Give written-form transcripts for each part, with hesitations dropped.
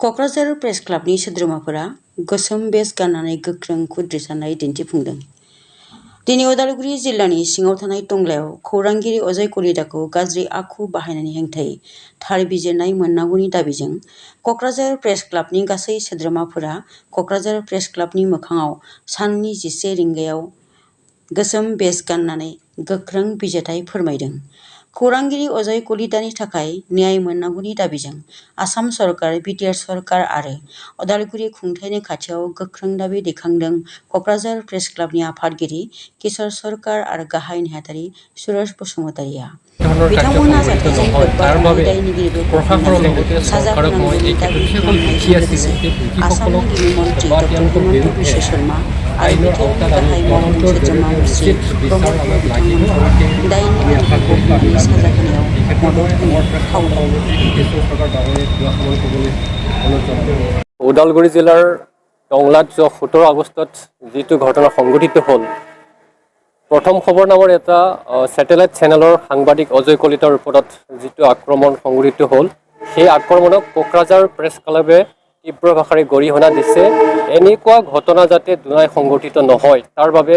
Kokrajhar press क्लाबनि सोद्रोमाफोरा गोसोम बेज गाननानै गोख्रों खुद्रिसारनाय दिन्थिफुंदों। दिनै उदालगुरि जिल्लानि सिङाव थानाय टंलायाव खौरांगिरि अजय कलिताखौ गाज्रि आखु बाहायनायनि हेंथायै थार बिजिरनाय मोननांगौनि दाबिजों क'क्राझार प्रेस क्लाबनि गासै सोद्रोमाफोरा क'क्राझार प्रेस क्लाबनि मोखाङाव साननि 11 रिंगायाव गोसोम बेज गाननानै गोख्रों बिजिरथाय फोरमायदों। खौरांगिरि अजय कलितानि थाखाय न्याय मोननांगौनि दाबिजों आसाम सरकार, बिटिआर सरकार आरो उदालगुरि खुंथायनि खाथियाव गोख्रों दाबि दैखांदों। क'क्राझार प्रेस क्लाबनि आफादगिरि किशोर सरकार आरो गाहाय नेहाथारि सुरज बसुमतारिया बिथांमोना जाथायजों लोब्बा थानाय दायनिगिरिफोरखौ हमनानै साजा होनांगौनि दाबि खालामनायजों लोगोसे आसामनि गिबि मन्त्रि डक्टर हिमन्त बिश्व शर्मा आरो बिटिआरनि गाहाय मावफुं सोद्रोमा मुस्रि प्रमद बर' बिथांमोनखौ दायनिगिरिफोरखौ हमनानै साजा होनायाव मदद होनो खावलायो। उदालगुरि जिলাৰ টংলাত 17 আগষ্টত যিটো ঘটনা সংঘটিত হ'ল, প্ৰথম খবৰ নামৰ এটা স্যাটেলাইট চেনেলৰ সাংবাদিক অজয় কলিতাৰ ওপৰত যিটো আক্ৰমণ সংঘটিত হ'ল, সেই আক্ৰমণক কোকৰাঝাৰ প্ৰেছ ক্লাবে তীব্ৰ ভাষাৰে গৰিহণা দিছে। এনেকুৱা ঘটনা যাতে দুনাই সংঘটিত নহয় তাৰ বাবে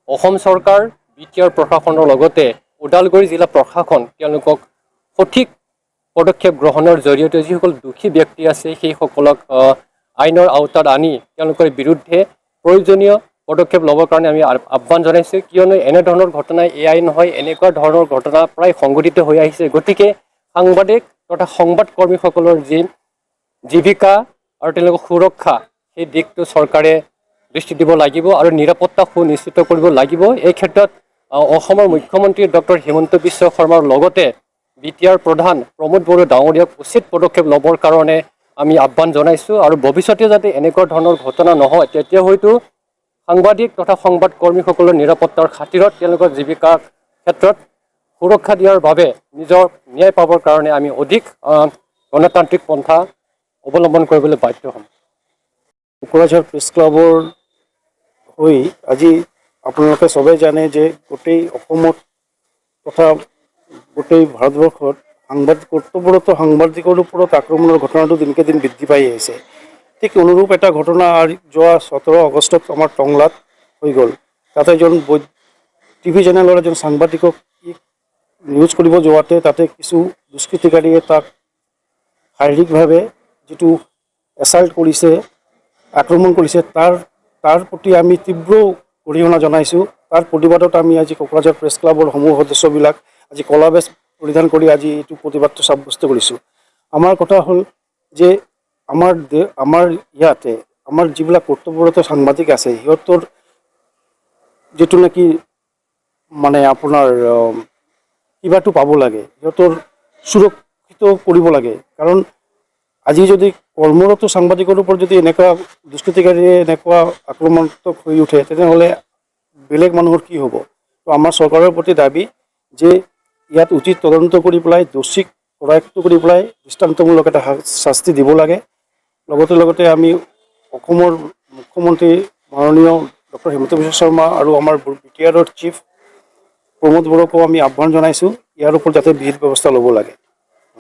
অসম চৰকাৰ, বিটিআৰ প্ৰশাসনৰ লগতে উদালগুৰি জিলা প্ৰশাসন তেওঁলোকক সঠিক পদক্ষেপ গ্ৰহণৰ জৰিয়তে যিসকল দোষী ব্যক্তি আছে সেইসকলক আইনৰ আওতাত আনি তেওঁলোকৰ বিৰুদ্ধে প্ৰয়োজনীয় পদক্ষেপ ল'বৰ কাৰণে আমি আহ্বান জনাইছোঁ। কিয়নো এনেধৰণৰ ঘটনা এয়াই নহয়, এনেকুৱা ধৰণৰ ঘটনা প্ৰায় সংঘটিত হৈ আহিছে। গতিকে সাংবাদিক তথা সংবাদ কৰ্মীসকলৰ যি জীৱিকা আৰু তেওঁলোকৰ সুৰক্ষা, সেই দিশটো চৰকাৰে দৃষ্টি দিব লাগিব আৰু নিৰাপত্তা সুনিশ্চিত কৰিব লাগিব। এই ক্ষেত্ৰত অসমৰ মুখ্যমন্ত্ৰী ডক্টৰ হিমন্ত বিশ্ব শৰ্মাৰ লগতে বিটিআৰ প্ৰধান প্ৰমোদ বড়ো ডাঙৰীয়াক উচিত পদক্ষেপ ল'বৰ কাৰণে আমি আহ্বান জনাইছোঁ। আৰু ভৱিষ্যতে যাতে এনেকুৱা ধৰণৰ ঘটনা নহয়, তেতিয়া হয়তো সাংবাদিক তথা সংবাদ কৰ্মীসকলৰ নিৰাপত্তাৰ খাতিৰত তেওঁলোকৰ জীৱিকাৰ ক্ষেত্ৰত সুৰক্ষা দিয়াৰ বাবে নিজৰ ন্যায় পাবৰ কাৰণে আমি অধিক গণতান্ত্ৰিক পন্থা অৱলম্বন কৰিবলৈ বাধ্য হ'ম। কোকৰাঝাৰ প্ৰেছ ক্লাবৰ হৈ আজি আপোনালোকে চবেই জানে যে গোটেই অসমত তথা গোটেই ভাৰতবৰ্ষত কৰ্তব্যৰত সাংবাদিকৰ ওপৰত আক্ৰমণৰ ঘটনাটো দিনকে দিন বৃদ্ধি পাই আহিছে। ঠিক অনুৰূপ এটা ঘটনা যোৱা 17 আগষ্টত আমাৰ টংলাত হৈ গ'ল। তাতে এজন টিভি চেনেলৰ এজন সাংবাদিকক নিউজ কৰিব যোৱাতে তাতে কিছু দুষ্কৃতিকাৰীয়ে তাক শাৰীৰিকভাৱে যিটো এছাল্ট কৰিছে, আক্ৰমণ কৰিছে, তাৰ প্ৰতি আমি তীব্ৰ অৰিহণা জনাইছোঁ। তাৰ প্ৰতিবাদত আমি আজি কোকৰাঝাৰ প্ৰেছ ক্লাবৰ সমূহ সদস্যবিলাক আজি কলা বেজ পৰিধান কৰি আজি এইটো প্ৰতিবাদটো সাব্যস্ত কৰিছোঁ। আমাৰ কথা হ'ল যে আমাৰ ইয়াতে আমাৰ যিবিলাক কৰ্তব্যৰত সাংবাদিক আছে সিহঁতৰ যিটো নেকি মানে আপোনাৰ কিবাটো পাব লাগে, সিহঁতৰ সুৰক্ষিত কৰিব লাগে। কাৰণ আজি যদি কৰ্মৰত সাংবাদিকৰ ওপৰত যদি এনেকুৱা দুষ্কৃতিকাৰীয়ে এনেকুৱা আক্ৰমণাত্মক হৈ উঠে তেনেহ'লে বেলেগ মানুহৰ কি হ'ব? তো আমাৰ চৰকাৰৰ প্ৰতি দাবী যে ইয়াত উচিত তদন্ত কৰি পেলাই দোষীক কৰায়ত্ব কৰি পেলাই দৃষ্টান্তমূলক এটা শাস্তি দিব লাগে। লগতে আমি অসমৰ মুখ্যমন্ত্ৰী মাননীয় ডক্টৰ হিমন্ত বিশ্ব শৰ্মা আৰু আমাৰ বিটিআৰৰ চিফ প্ৰমোদ বড়োকো আমি আহ্বান জনাইছোঁ ইয়াৰ ওপৰত যাতে বিহিত ব্যৱস্থা ল'ব লাগে।